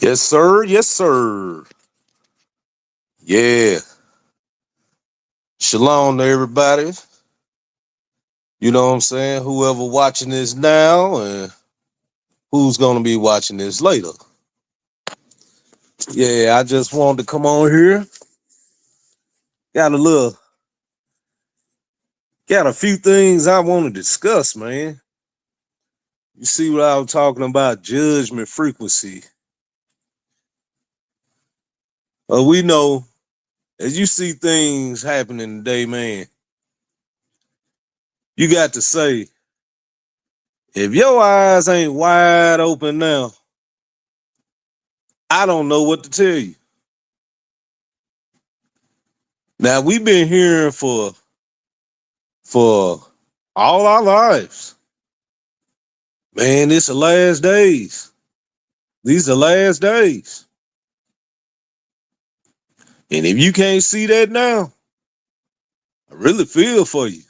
Yes, sir. Yes, sir. Yeah. Shalom to everybody. You know what I'm saying? Whoever watching this now and who's going to be watching this later. Yeah, I just wanted to come on here. Got a little, got a few things I want to discuss, man. You see what I was talking about? Judgment frequency. We know as you see things happening today, man, you got to say, if your eyes ain't wide open now, I don't know what to tell you. Now we've been hearing for all our lives. Man, it's the last days. These are the last days. And if you can't see that now, I really feel for you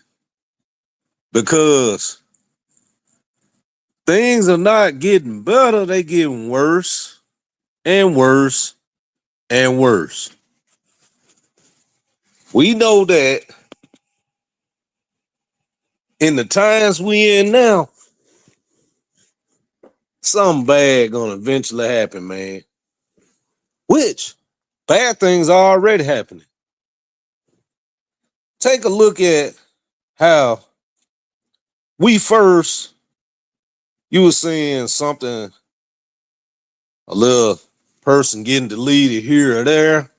because things are not getting better, they getting worse and worse and worse. We know that in the times we in now, something bad gonna eventually happen, man. Which bad things are already happening. Take a look at how we first, you were seeing something, a little person getting deleted here or there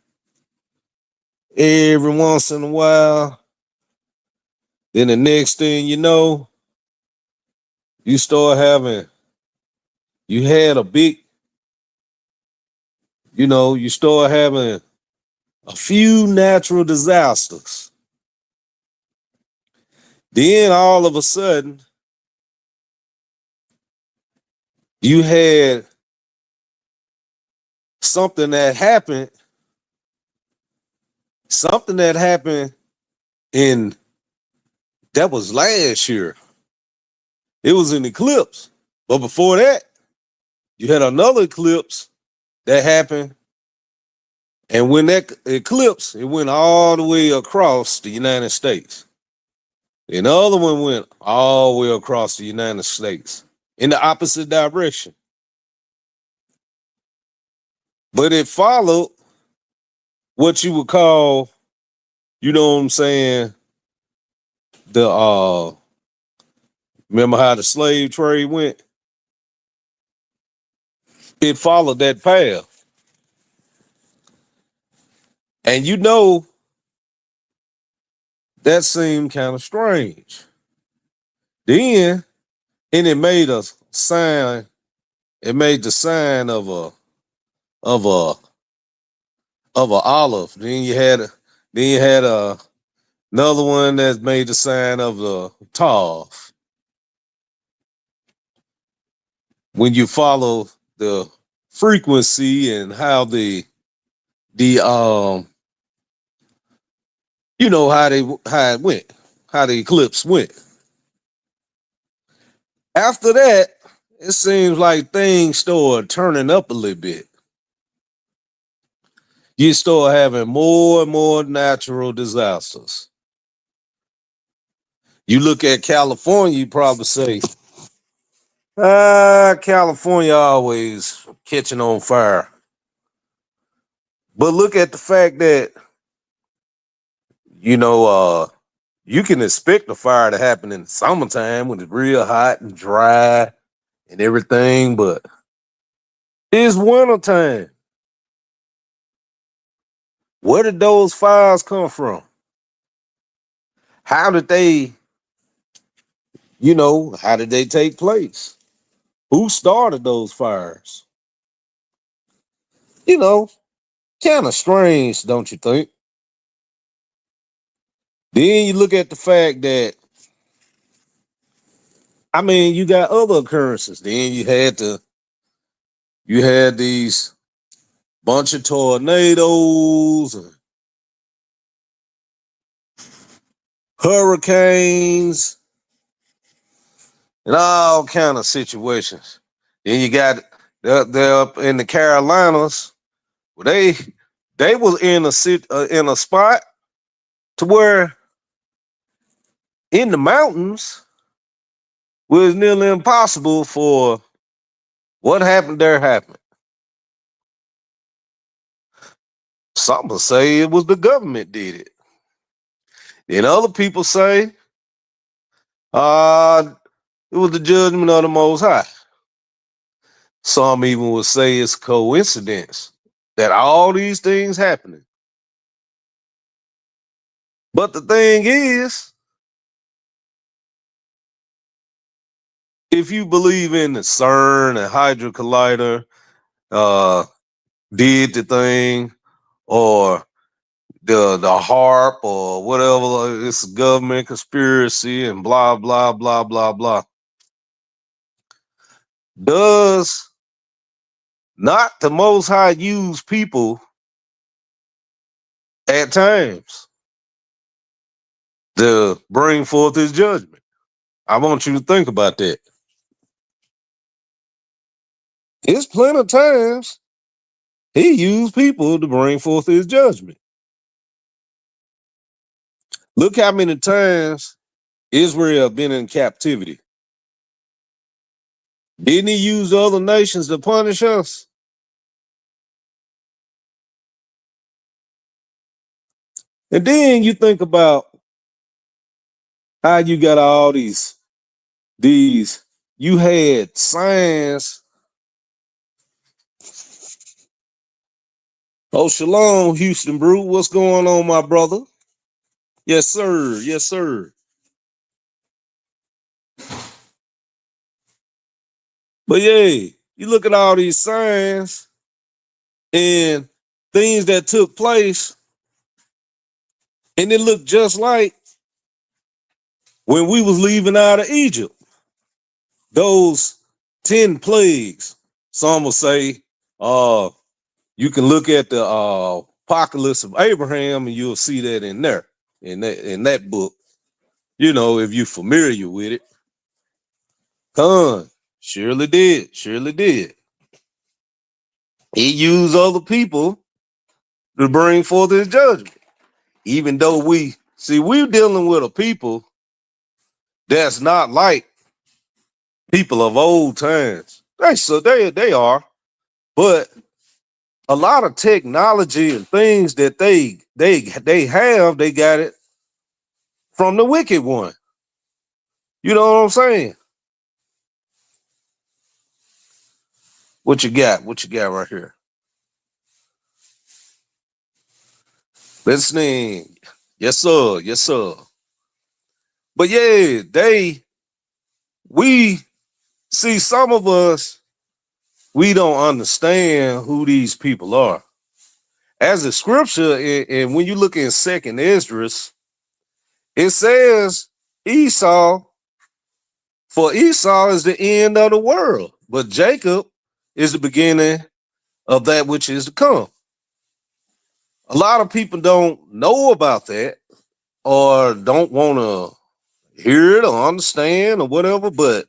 every once in a while. Then the next thing you know, you start having, you had a big, you start having a few natural disasters. Then all of a sudden, you had something that happened, something that happened in, that was last year. It was an eclipse. But before that, you had another eclipse that happened. And when that eclipse, it went all the way across the United States. And the other one went all the way across the United States in the opposite direction. But it followed what you would call, you know what I'm saying, the remember how the slave trade went? It followed that path. And that seemed kind of strange. Then, and it made a sign, it made the sign of a of a olive. Then you had another one that made the sign of the tav. When you follow the frequency and how the how it went, how the eclipse went. After that, it seems like things started turning up a little bit. You start having more and more natural disasters. You look at California, you probably say, California always catching on fire. But look at the fact that, you know, you can expect a fire to happen in the summertime when it's real hot and dry and everything, but it's wintertime. Where did those fires come from? How did they, how did they take place? Who started those fires? You know, kind of strange, don't you think? Then you look at the fact that, I mean, you got other occurrences. Then you had these bunch of tornadoes, and hurricanes, and all kind of situations. Then you got They're up in the Carolinas. Well, they was in a spot to where in the mountains was nearly impossible for what happened there happened. Some will say it was the government did it. Then other people say, it was the judgment of the Most High. Some even would say it's coincidence that all these things happening. But the thing is, if you believe in the CERN and Hydra Collider did the thing, or the HARP or whatever, it's a government conspiracy and blah blah blah blah blah. Does not the Most High use people at times to bring forth his judgment? I want you to think about that. It's plenty of times he used people to bring forth his judgment. Look how many times Israel been in captivity. Didn't he use other nations to punish us? And then you think about how you got all these, you had signs. Oh, shalom, Houston Brew. What's going on, my brother? Yes, sir. Yes, sir. But yeah, you look at all these signs and things that took place, and it looked just like when we was leaving out of Egypt. Those 10 plagues. Some will say, you can look at the Apocalypse of Abraham, and you'll see that in there, in that book. You know, if you're familiar with it. Surely did. He used other people to bring forth his judgment. Even though we're dealing with a people that's not like people of old times. They are, but a lot of technology and things that they got it from the wicked one. You know what I'm saying? What you got? What you got right here? Listening. Yes, sir. Yes, sir. But yeah, we see some of us, we don't understand who these people are. As the scripture, and when you look in Second Esdras, it says Esau, for Esau is the end of the world, but Jacob is the beginning of that which is to come. A lot of people don't know about that or don't want to hear it or understand or whatever, but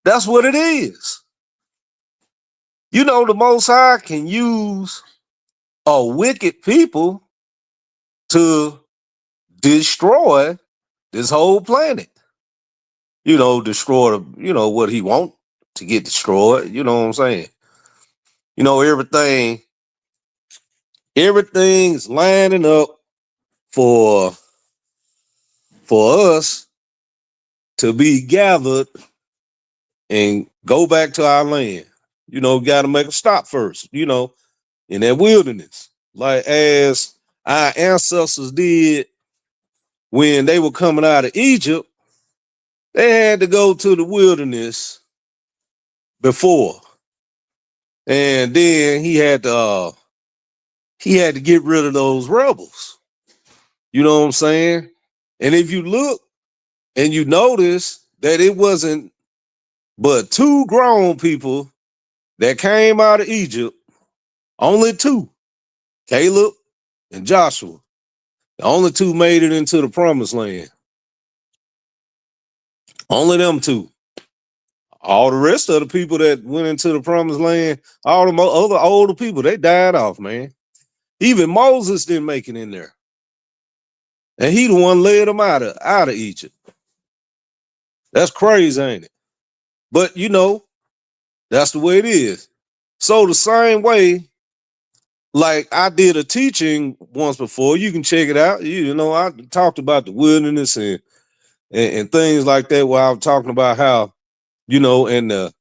that's what it is. You know, the Most High can use a wicked people to destroy this whole planet. You know, destroy, what he want to get destroyed. You know what I'm saying? You know, everything's lining up for us to be gathered and go back to our land. You know, got to make a stop first, in that wilderness. Like as our ancestors did when they were coming out of Egypt, they had to go to the wilderness before. And then he had to get rid of those rebels. You know what I'm saying? And if you look and you notice that it wasn't but 2 grown people that came out of Egypt, only 2, Caleb and Joshua. The only 2 made it into the promised land. Only them 2. all the rest of the people that went into the promised land, all the other older people, they died off, man. Even Moses didn't make it in there. And he the one led them out of Egypt. That's crazy, ain't it? But that's the way it is. So the same way, like I did a teaching once before, you can check it out. I talked about the wilderness and things like that, where I was talking about how, in the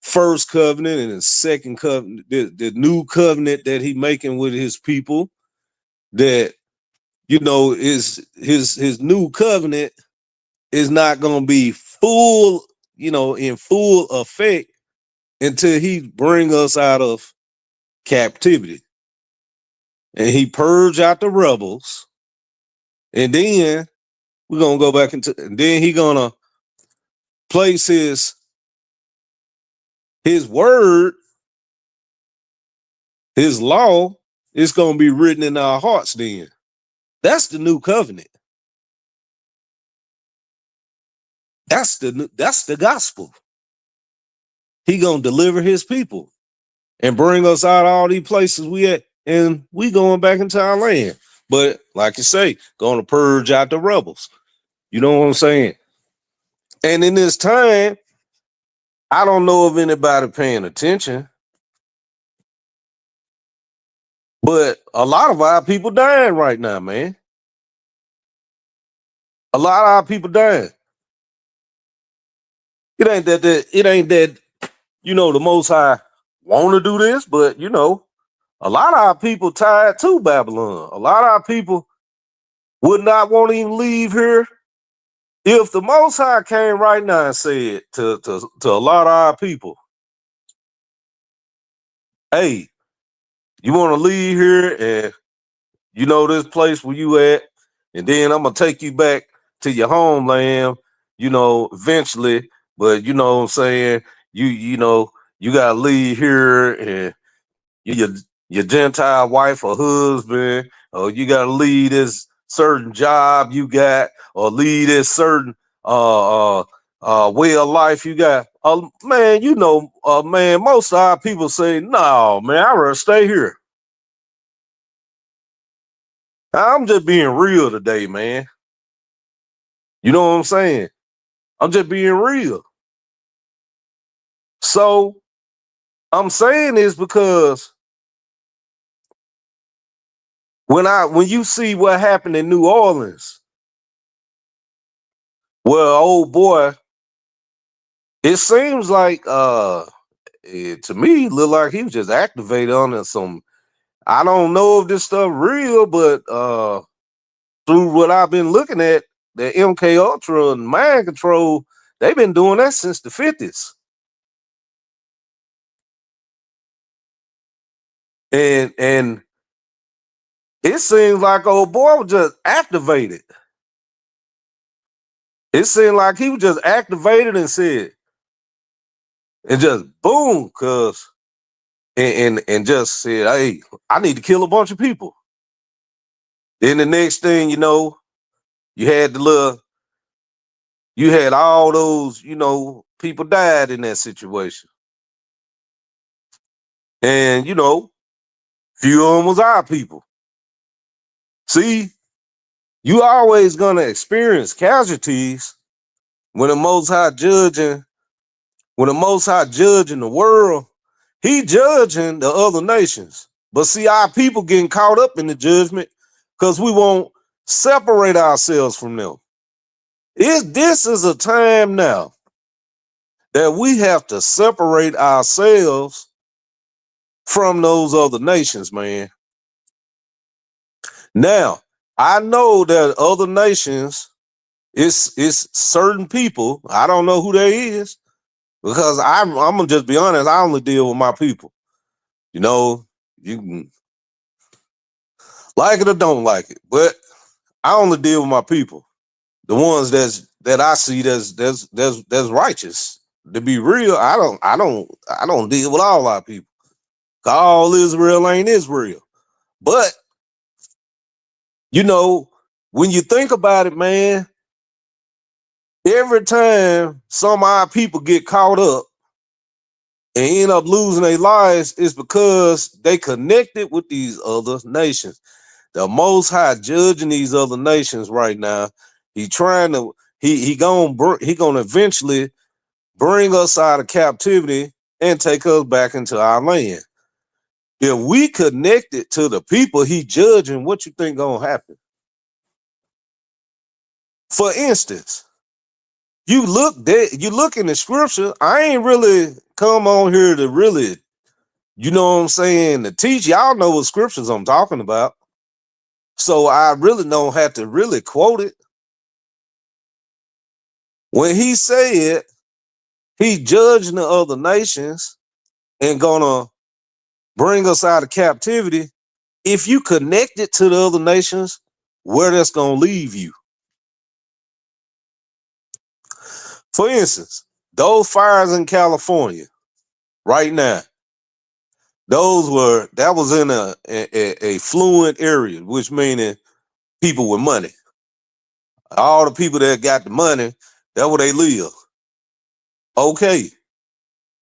first covenant and the second covenant, the new covenant that he making with his people, that is his new covenant is not going to be full, in full effect until he bring us out of captivity. And he purge out the rebels. And then we're going to go back into, and then he going to place his word, his law, it's going to be written in our hearts then. That's the new covenant. That's the gospel. He going to deliver his people and bring us out of all these places we at, and we going back into our land. But like you say, going to purge out the rebels. You know what I'm saying? And in this time, I don't know of anybody paying attention, but a lot of our people dying right now, man. A lot of our people dying. It ain't that the Most High want to do this, but a lot of our people tied to Babylon. A lot of our people would not want to even leave here. If the Most High came right now and said to a lot of our people, hey, you want to leave here and this place where you at, and then I'm gonna take you back to your homeland, eventually. But you know what I'm saying, you gotta leave here, and your Gentile wife or husband, or you gotta leave this certain job you got, or leave this certain way of life you got. Man, man, most of our people say, no, man, I'd rather stay here. I'm just being real today, man. You know what I'm saying? I'm just being real. So I'm saying this because when you see what happened in New Orleans, well, old boy, it seems like to me look like he was just activated on some. I don't know if this stuff real, but through what I've been looking at, the MK Ultra and mind control, they've been doing that since the 50s. And it seems like old boy was just activated. It seemed like he was just activated and said, and just boom, and just said, hey, I need to kill a bunch of people. Then the next thing you had all those, people died in that situation. And few of them was our people. See, you always gonna experience casualties when the Most High judging the world. He judging the other nations. But see, our people getting caught up in the judgment because we won't separate ourselves from them. This is a time now that we have to separate ourselves from those other nations, man. Now, I know that other nations, it's certain people, I don't know who they is, because I'm gonna just be honest, I only deal with my people. You can like it or don't like it, but I only deal with my people. The ones that I see that's righteous. To be real, I don't deal with all our people. All Israel ain't Israel. But when you think about it, man, Every time some of our people get caught up and end up losing their lives, it's because they connected with these other nations. The Most High judging these other nations right now. He gonna eventually bring us out of captivity and take us back into our land. If we connected to the people he judging, what you think gonna happen? For instance, you look in the scripture. I ain't really come on here to really, you know what I'm saying, to teach. Y'all know what scriptures I'm talking about. So I really don't have to really quote it. When he said he judging the other nations and gonna bring us out of captivity, if you connect it to the other nations, where that's gonna leave you. For instance, those fires in California right now, that was in a fluent area, which meaning people with money. All the people that got the money, that's where they live. Okay,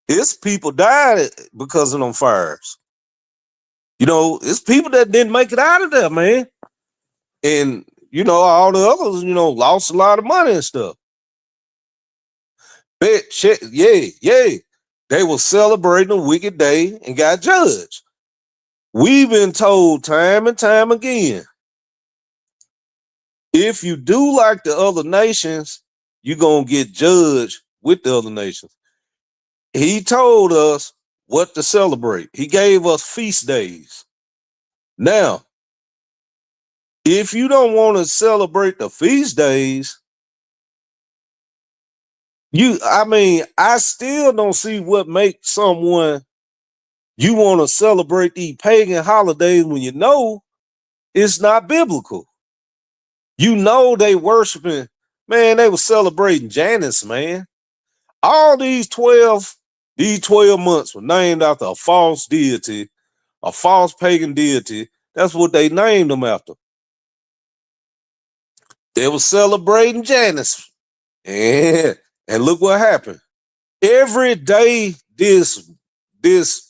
it's people died because of them fires. You know, it's people that didn't make it out of there, man. And you know, all the others, you know, lost a lot of money and stuff. Bet shit, yeah. They were celebrating a wicked day and got judged. We've been told time and time again, if you do like the other nations, you're gonna get judged with the other nations. He told us what to celebrate. He gave us feast days. Now, if you don't want to celebrate the feast days, I still don't see what makes someone you want to celebrate these pagan holidays when you know it's not biblical. You know they worshiping, man, they were celebrating Janus, man. All these 12 months were named after a false deity, a false pagan deity. That's what they named them after. They were celebrating Janus. And look what happened. Every day this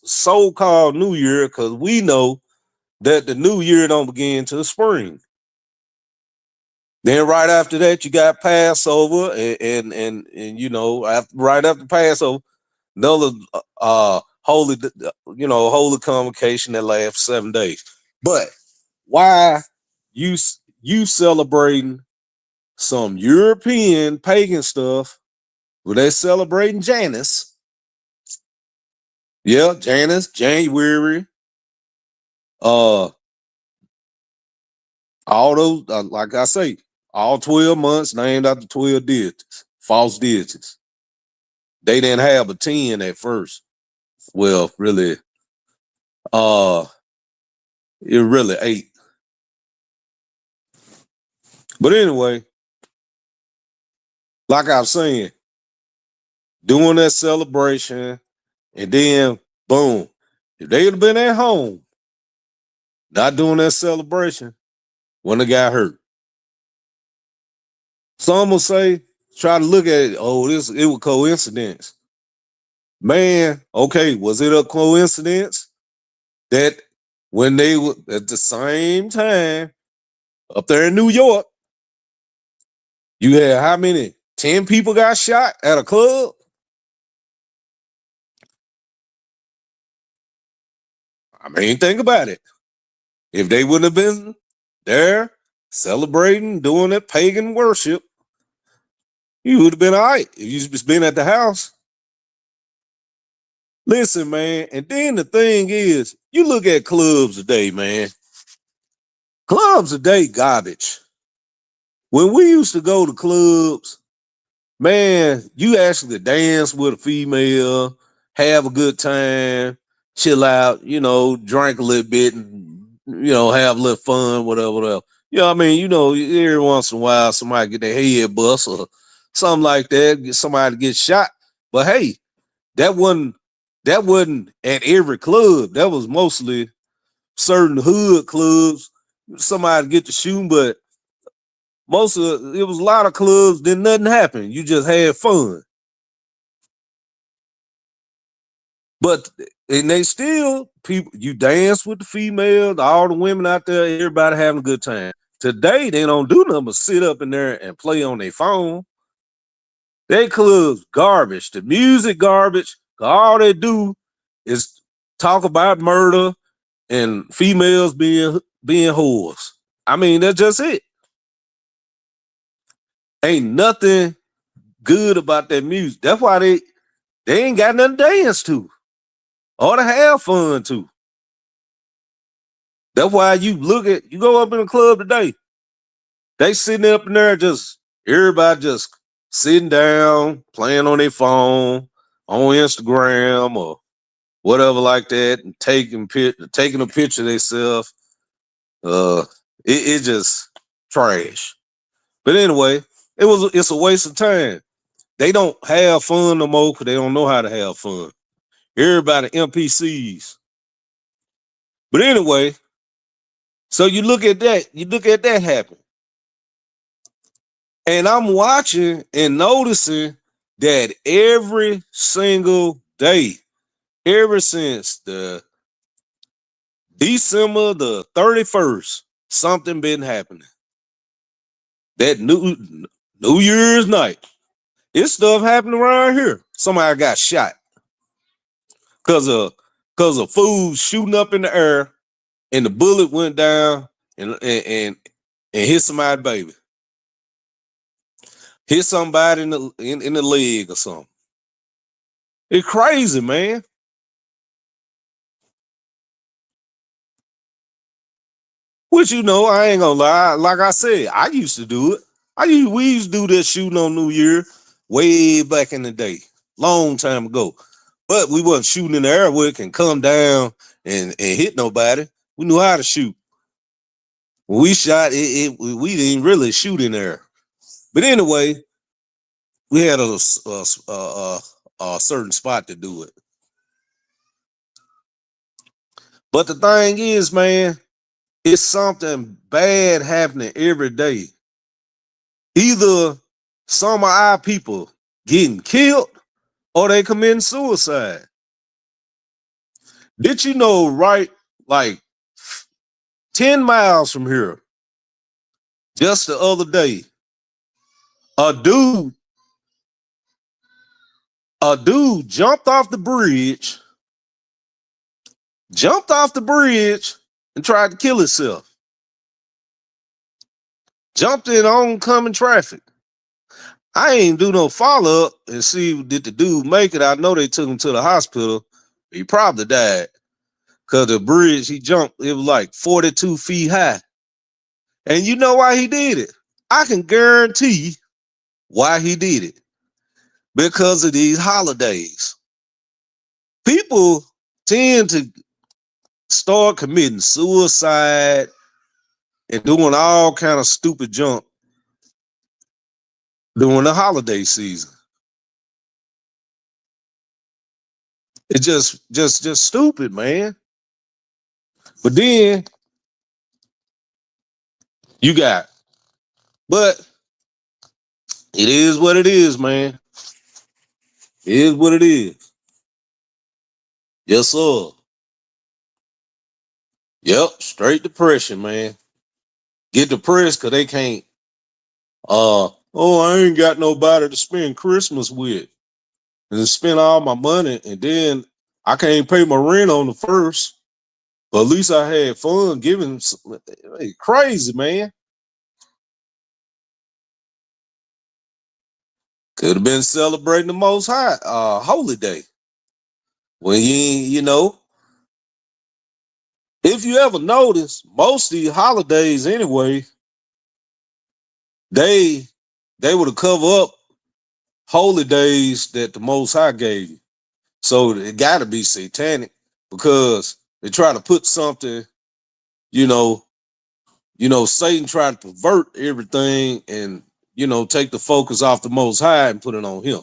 so-called New Year, because we know that the New Year don't begin till spring. Then right after that, you got Passover, and you know, right after Passover, another holy convocation that lasts 7 days. But why you celebrating some European pagan stuff where they celebrating Janus? Yeah, Janus, January, all those, like I say, all 12 months named after 12 deities, false deities. They didn't have a 10 at first. Well, really, it really 8. But anyway, like I was saying, doing that celebration, and then boom, if they would have been at home, not doing that celebration, when they got hurt. Some will say, try to look at it, oh, it was coincidence. Man, okay, was it a coincidence that when they were at the same time up there in New York, you had how many? 10 people got shot at a club? I mean, think about it. If they wouldn't have been there celebrating, doing that pagan worship, you would have been all right if you just been at the house. Listen, man, and then the thing is, you look at clubs today, man. Clubs today garbage. When we used to go to clubs, man, you actually dance with a female, have a good time, chill out, you know, drink a little bit, and you know, have a little fun, whatever. You know what I mean? You know, every once in a while, somebody get their head bust or something like that, get somebody to get shot. But hey, that wasn't at every club. That was mostly certain hood clubs. Somebody get to shooting, but it was a lot of clubs, then nothing happened. You just had fun. But and they still people you dance with the females, all the women out there, everybody having a good time. Today they don't do nothing but sit up in there and play on their phone. They clubs garbage, the music garbage. All they do is talk about murder and females being whores. I mean, that's just it. Ain't nothing good about that music. That's why they ain't got nothing to dance to or to have fun to. That's why you go up in a club today, they sitting up in there just everybody just sitting down, playing on their phone, on Instagram or whatever like that, and taking a picture of themselves. It just trash. But anyway, it's a waste of time. They don't have fun no more because they don't know how to have fun. Everybody NPCs. But anyway, so you look at that happen. And I'm watching and noticing that every single day, ever since the December the 31st, something been happening. That New Year's night, it's stuff happening around here. Somebody got shot because of food shooting up in the air, and the bullet went down and hit somebody's baby. Hit somebody in the leg or something. It's crazy, man. Which I ain't gonna lie. Like I said, I used to do it. We used to do this shooting on New Year way back in the day, long time ago. But we wasn't shooting in the air where it can come down and hit nobody. We knew how to shoot. When we shot we didn't really shoot in there. But anyway, we had a certain spot to do it. But the thing is, man, it's something bad happening every day. Either some of our people getting killed or they committing suicide. Did you know, right, like 10 miles from here, just the other day, a dude jumped off the bridge and tried to kill himself. Jumped in oncoming traffic. I ain't do no follow-up and see did the dude make it. I know they took him to the hospital. He probably died because the bridge he jumped, it was like 42 feet high. And you know why he did it? I can guarantee why he did it. Because of these holidays. People tend to start committing suicide and doing all kind of stupid junk during the holiday season. It's just stupid, man. But then but it is what it is, man. It is what it is. Yes, sir. Yep, straight depression, man. Get depressed because they can't. I ain't got nobody to spend Christmas with, and spend all my money, and then I can't pay my rent on the first. But at least I had fun giving. Hey, crazy, man. Could have been celebrating the Most High holy day. When if you ever notice, most of these holidays anyway, they would have covered up holy days that the Most High gave you. So it got to be satanic because they try to put something, Satan tried to pervert everything and, take the focus off the Most High and put it on him.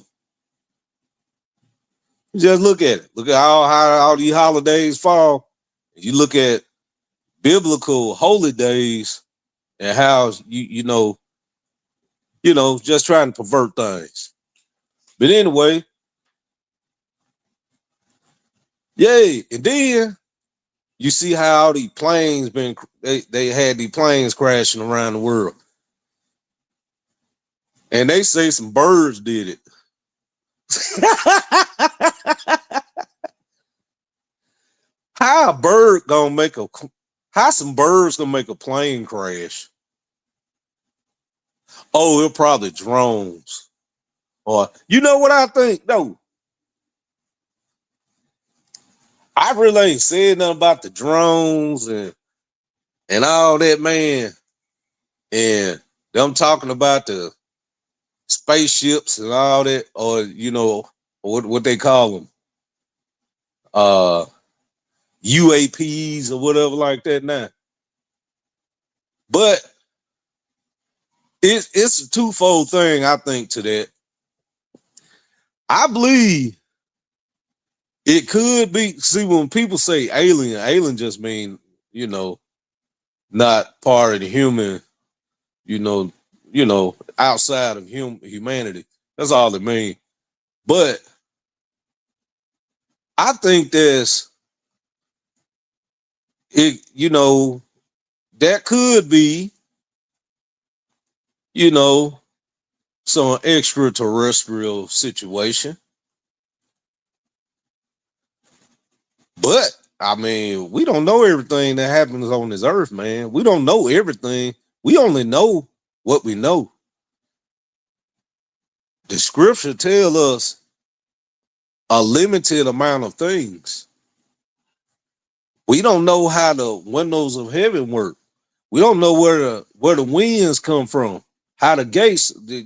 Just look at it. Look at how all these holidays fall. You look at biblical holy days and how, just trying to pervert things. But anyway, yay. And then you see how these planes they had these planes crashing around the world. And they say some birds did it. How a bird gonna make a how some birds gonna make a plane crash? Oh, it probably drones. Or you know what I think? No, I really ain't said nothing about the drones and all that, man. And them talking about the spaceships and all that, or what they call them, uh, UAPs or whatever like that now. But it's a twofold thing, I think, to that. I believe it could be. See, when people say alien just mean, not part of the human, you know, outside of humanity. That's all it means. But I think that could be, you know, some extraterrestrial situation. But I mean, we don't know everything that happens on this earth, man. We don't know everything. We only know what we know. The scripture tell us a limited amount of things. We don't know how the windows of heaven work. We don't know where the winds come from, how the gates, the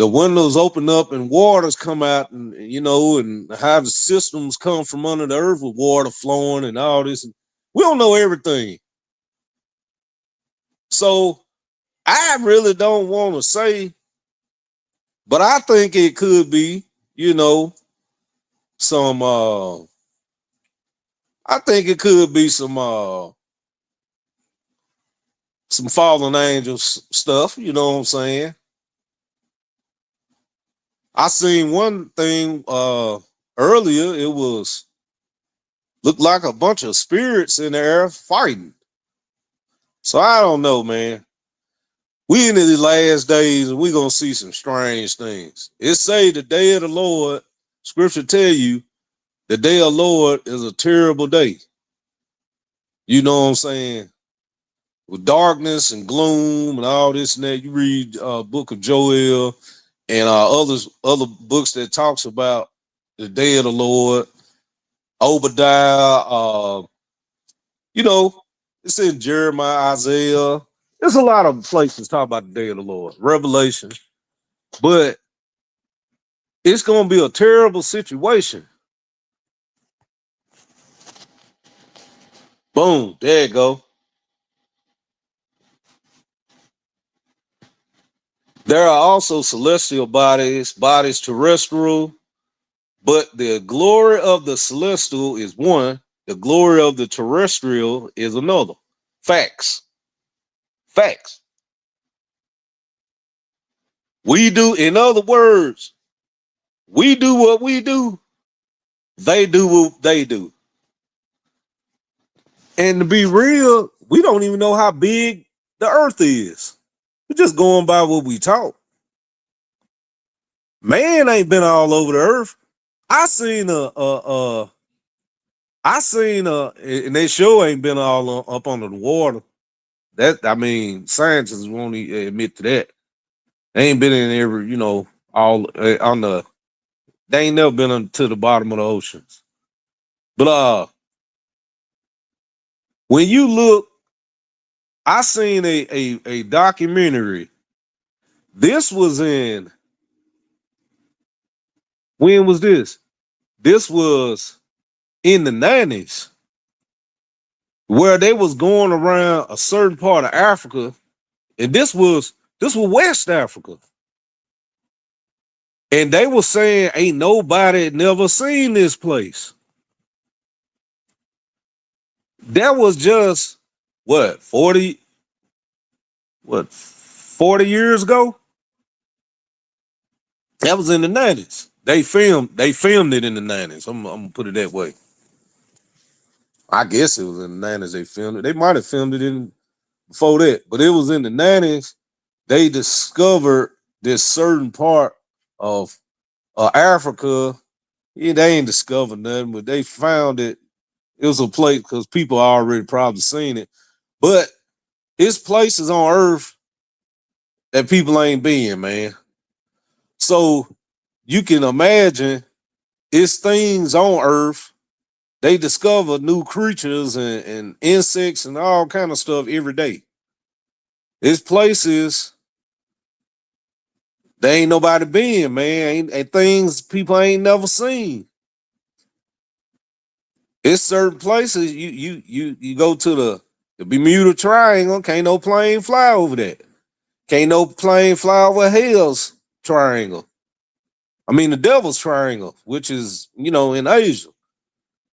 windows open up and waters come out, and how the systems come from under the earth with water flowing and all this. We don't know everything. So I really don't want to say, but I think it could be, some I think it could be some fallen angels stuff, you know what I'm saying? I seen one thing earlier, it was looked like a bunch of spirits in the air fighting. So I don't know, man. We in the last days and we gonna see some strange things. It say the day of the Lord, scripture tell you the day of the Lord is a terrible day. You know what I'm saying? With darkness and gloom and all this and that. You read book of Joel and other books that talks about the day of the Lord. Obadiah, it's in Jeremiah, Isaiah. There's a lot of places talk about the day of the Lord, Revelation, but it's gonna be a terrible situation. Boom, there you go. There are also celestial bodies terrestrial, but the glory of the celestial is one, the glory of the terrestrial is another. Facts. Facts. We do, in other words, we do what we do, they do what they do. And to be real, we don't even know how big the earth is. We're just going by what we taught. Man ain't been all over the earth. I seen and they sure ain't been all up under the water. Scientists won't admit to that. They ain't been in every, all on the. They ain't never been to the bottom of the oceans. But when you look, I seen a documentary. This was in. When was this? This was in the 90s, where they was going around a certain part of Africa, and this was West Africa. And they were saying ain't nobody never seen this place. That was just what, 40, what, 40 years ago? That was in the 90s. They filmed it in the 90s. I'm gonna put it that way. I guess it was in the 90s they filmed it. They might have filmed it in before that, but it was in the 90s. They discovered this certain part of Africa. Yeah, they ain't discovered nothing, but they found it. It was a place because people already probably seen it. But it's places on Earth that people ain't been, man. So you can imagine it's things on Earth. They discover new creatures and insects and all kind of stuff every day. It's places there ain't nobody been, man. And things people ain't never seen. It's certain places you go to the Bermuda Triangle, can't no plane fly over that. Can't no plane fly over Hell's Triangle. I mean the Devil's Triangle, which is, in Asia.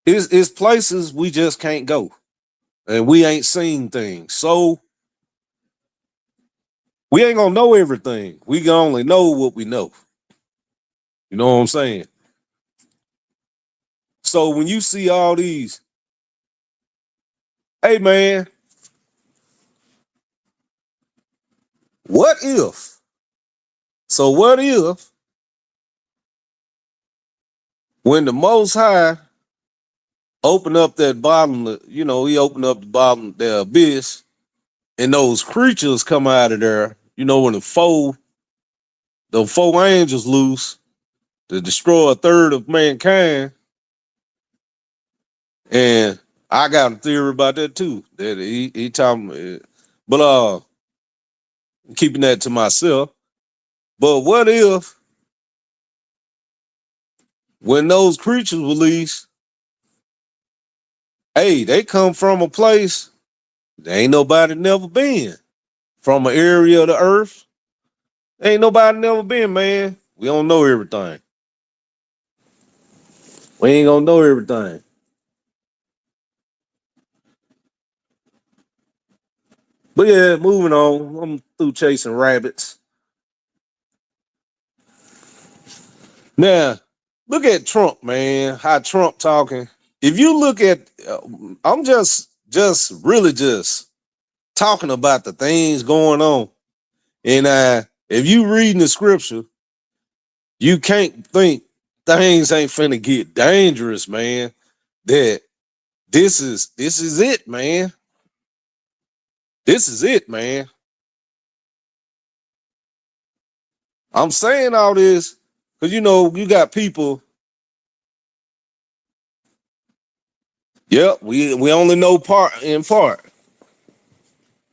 It's places we just can't go. And we ain't seen things. So we ain't gonna know everything. We can only know what we know. You know what I'm saying? So when you see all these, hey man, what if? So what if when the Most High opened up that bottom, he opened up the bottom, the abyss, and those creatures come out of there, when the four angels loose to destroy a third of mankind. And I got a theory about that too. That he talking, but keeping that to myself. But what if when those creatures release, hey, they come from a place there ain't nobody never been, from an area of the earth ain't nobody never been, man. We don't know everything. We ain't gonna know everything. But yeah, moving on. I'm through chasing rabbits. Now, look at Trump, man. How Trump talking. If you look at, I'm just really just talking about the things going on. And if you reading the scripture, you can't think things ain't finna get dangerous, man. That this is it, man. This is it, man. I'm saying all this because you got people. Yep, we only know part in part.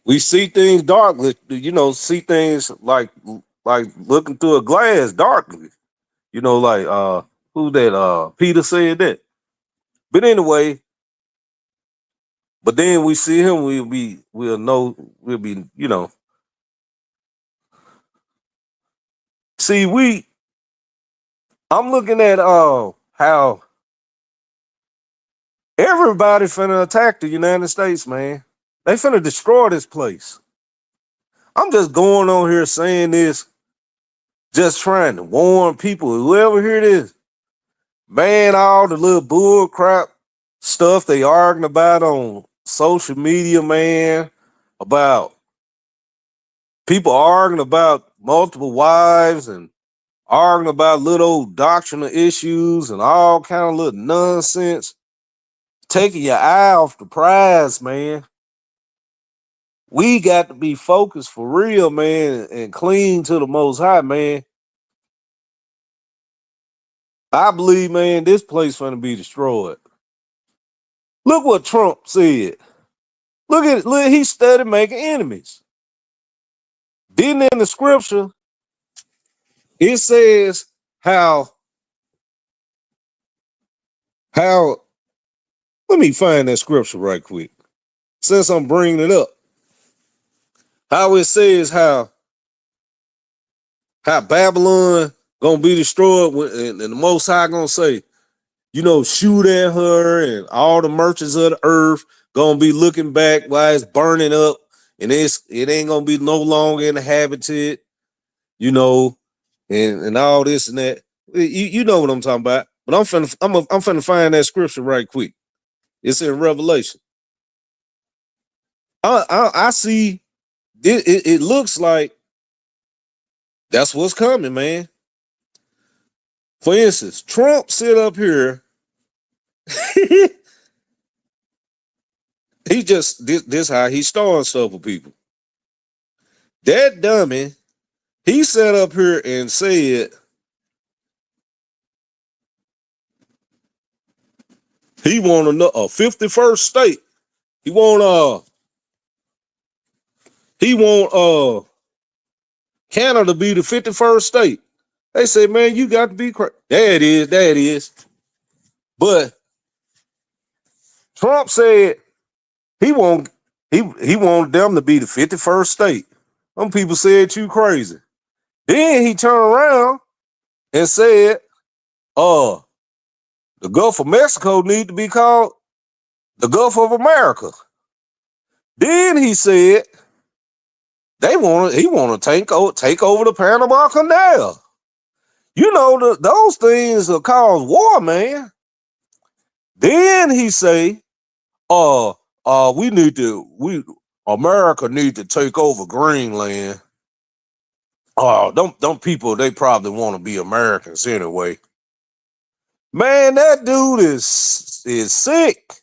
We see things darkly, see things like looking through a glass darkly. Like who that Peter said that. But anyway, but then we see him, we'll know, we'll be, see I'm looking at how everybody finna attack the United States, man. They finna destroy this place. I'm just going on here saying this, just trying to warn people, whoever hear this, man, all the little bull crap stuff they arguing about on social media, man, about people arguing about multiple wives and arguing about little doctrinal issues and all kind of little nonsense, taking your eye off the prize, man. We got to be focused for real, man, and clean to the Most High, man. I believe, man, this place gonna be destroyed. Look what Trump said. Look at it. Look, he started making enemies. Then in the scripture, it says how let me find that scripture right quick. Since I'm bringing it up, how it says how Babylon gonna be destroyed and the Most High gonna say, shoot at her and all the merchants of the earth gonna be looking back while it's burning up and it ain't gonna be no longer inhabited, you know, and all this and that. You know what I'm talking about. But I'm finna find that scripture right quick. It's in Revelation. I see it looks like that's what's coming, man. For instance, Trump sit up here. He just this how he starting stuff with people. That dummy, he sat up here and said he want a 51st state. He want Canada be the 51st state. They say, man, you got to be crazy. There it is, there it is. But Trump said he wanted them to be the 51st state. Some people said you crazy. Then he turned around and said, the Gulf of Mexico need to be called the Gulf of America. Then he said he want to take over the Panama Canal. You know, those things will cause war, man. Then he say, America need to take over Greenland. Them people, they probably want to be Americans anyway. Man, that dude is sick.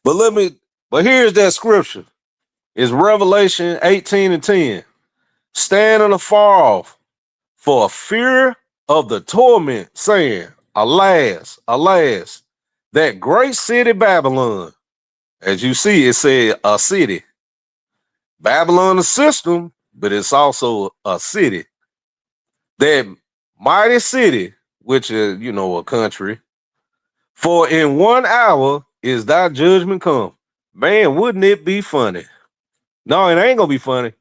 But here's that scripture. It's Revelation 18:10. Standing afar off for fear of the torment, saying, alas, alas, that great city Babylon. As you see, it said a city. Babylon, a system, but it's also a city. That mighty city, which is, a country, for in 1 hour is thy judgment come. Man, wouldn't it be funny? No, it ain't gonna be funny.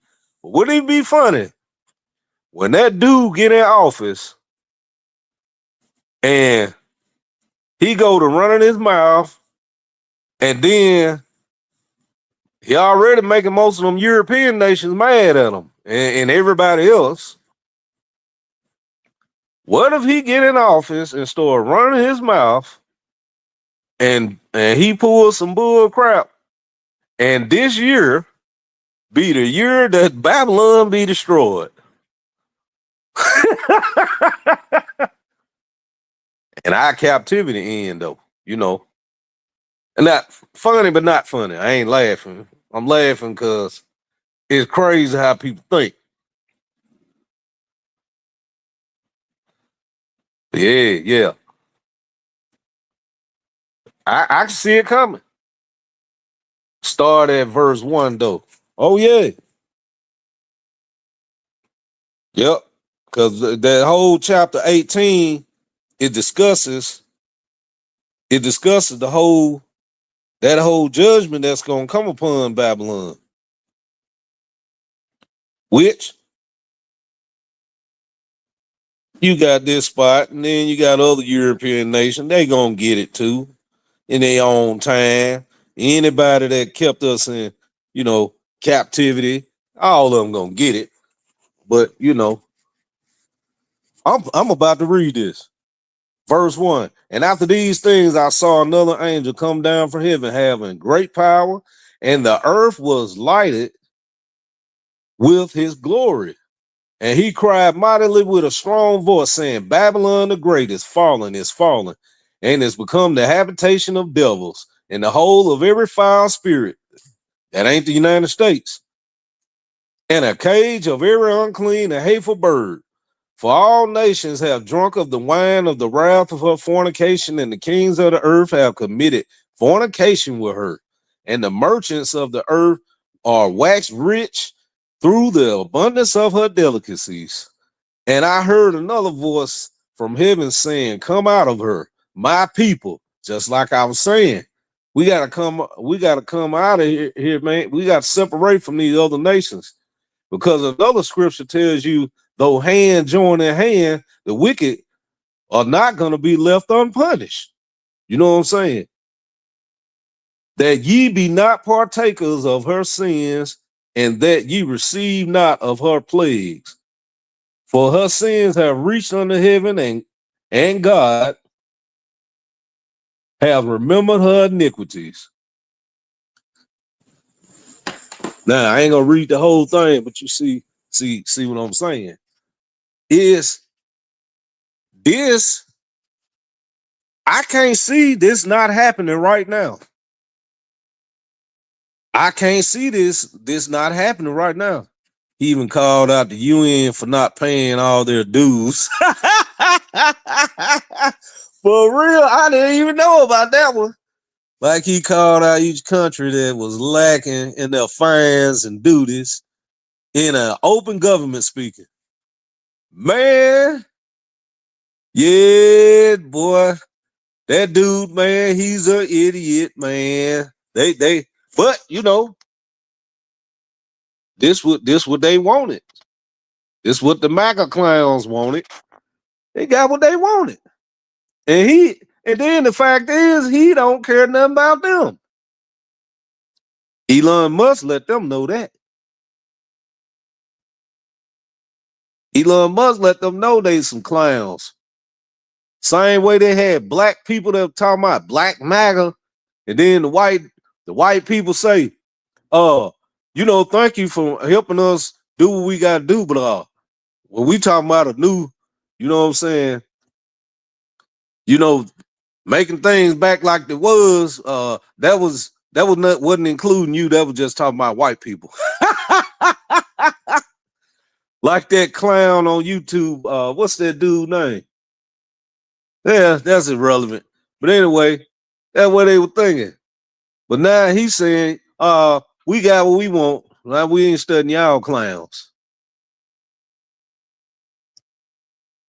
But wouldn't it be funny when that dude get in office and he go to running his mouth, and then he already making most of them European nations mad at him and everybody else. What if he get in office and start running his mouth and he pulls some bull crap, and this year be the year that Babylon be destroyed? And our captivity end, though, And not funny, but not funny. I ain't laughing. I'm laughing because it's crazy how people think. Yeah. I can see it coming. Start at verse 1, though. Oh, yeah. Yep. Because that whole chapter 18, it discusses the whole judgment that's going to come upon Babylon. Which you got this spot, and then you got other European nations. They going to get it too in their own time. Anybody that kept us in, captivity, all of them going to get it. But, I'm about to read this. Verse 1. And after these things, I saw another angel come down from heaven, having great power, and the earth was lighted with his glory. And he cried mightily with a strong voice, saying, Babylon the great is fallen, and is become the habitation of devils, and the whole of every foul spirit. That ain't the United States. And a cage of every unclean and hateful bird. For all nations have drunk of the wine of the wrath of her fornication, and the kings of the earth have committed fornication with her. And the merchants of the earth are waxed rich through the abundance of her delicacies. And I heard another voice from heaven saying, come out of her, my people. Just like I was saying, we gotta come out of here, man. We got to separate from these other nations, because another scripture tells you, though hand join in hand, the wicked are not going to be left unpunished. You know what I'm saying? that ye be not partakers of her sins, and that ye receive not of her plagues. For her sins have reached unto heaven, and God have remembered her iniquities. Now, I ain't gonna read the whole thing, but you see what I'm saying. Is this, I can't see this not happening right now. I can't see this not happening right now. He even called out the UN for not paying all their dues. For real, I didn't even know about that one. Like he called out each country that was lacking in their fines and duties in an open government speaking. Man, yeah, boy. That dude, man, he's an idiot, man. But you know, this what they wanted. This what the MAGA clowns wanted. They got what they wanted. And then the fact is he don't care nothing about them. Elon Musk let them know that. Elon Musk let them know they some clowns. Same way they had black people that were talking about black MAGA, and then the white people say, thank you for helping us do what we gotta do, but when we talking about a new, you know what I'm saying, making things back like it was, wasn't including you. That was just talking about white people. Like that clown on YouTube. What's that dude's name? Yeah, that's irrelevant. But anyway, that's what they were thinking. But now he's saying, we got what we want. Now we ain't studying y'all clowns.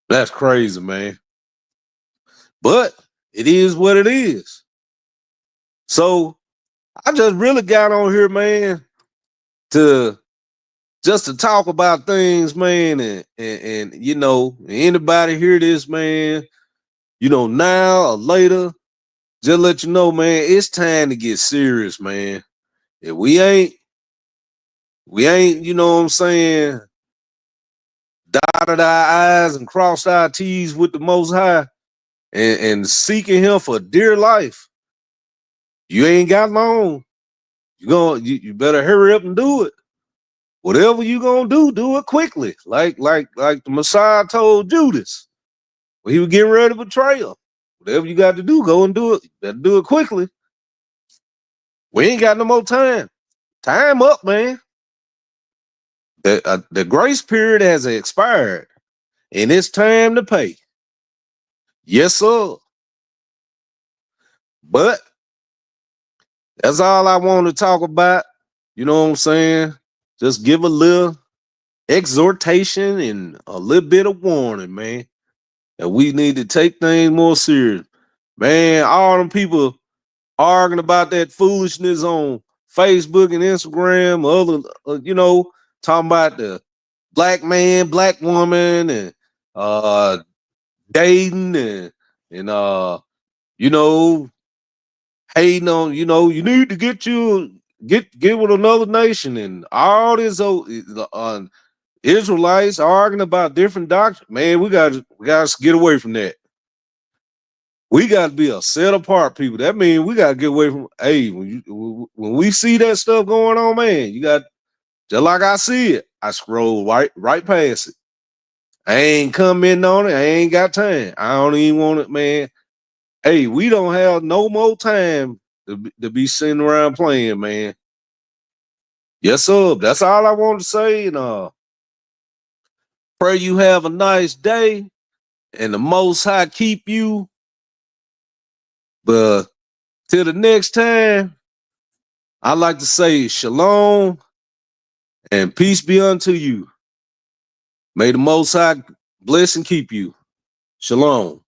That's crazy, man. But it is what it is. So I just really got on here, man, to talk about things, man, and anybody hear this, man, now or later, just let you know, man, it's time to get serious, man. If we ain't, you know what I'm saying, dotted our I's and crossed our T's with the Most High and seeking him for dear life, you ain't got long. You better hurry up and do it. Whatever you gonna do it quickly. Like the Messiah told Judas when he was getting ready to betray him. Whatever you got to do, go and do it. You better do it quickly. We ain't got no more time. Time up, man. The grace period has expired, and it's time to pay. Yes, sir. But that's all I want to talk about. You know what I'm saying? Just give a little exhortation and a little bit of warning, man. And we need to take things more serious. Man, all them people arguing about that foolishness on Facebook and Instagram, talking about the black man, black woman, and dating and hating on, you need to get with another nation and all this Israelites arguing about different doctrines. Man, we gotta get away from that. We gotta be a set apart people. That means we gotta get away from. Hey, when we see that stuff going on, man, you got, just like I see it, I scroll right past it. I ain't commenting on it. I ain't got time. I don't even want it, man. Hey, we don't have no more time to be sitting around playing, man. Yes, sir. That's all I want to say. And pray you have a nice day and the Most High keep you. But till the next time, I like to say shalom and peace be unto you. May the Most High bless and keep you. Shalom.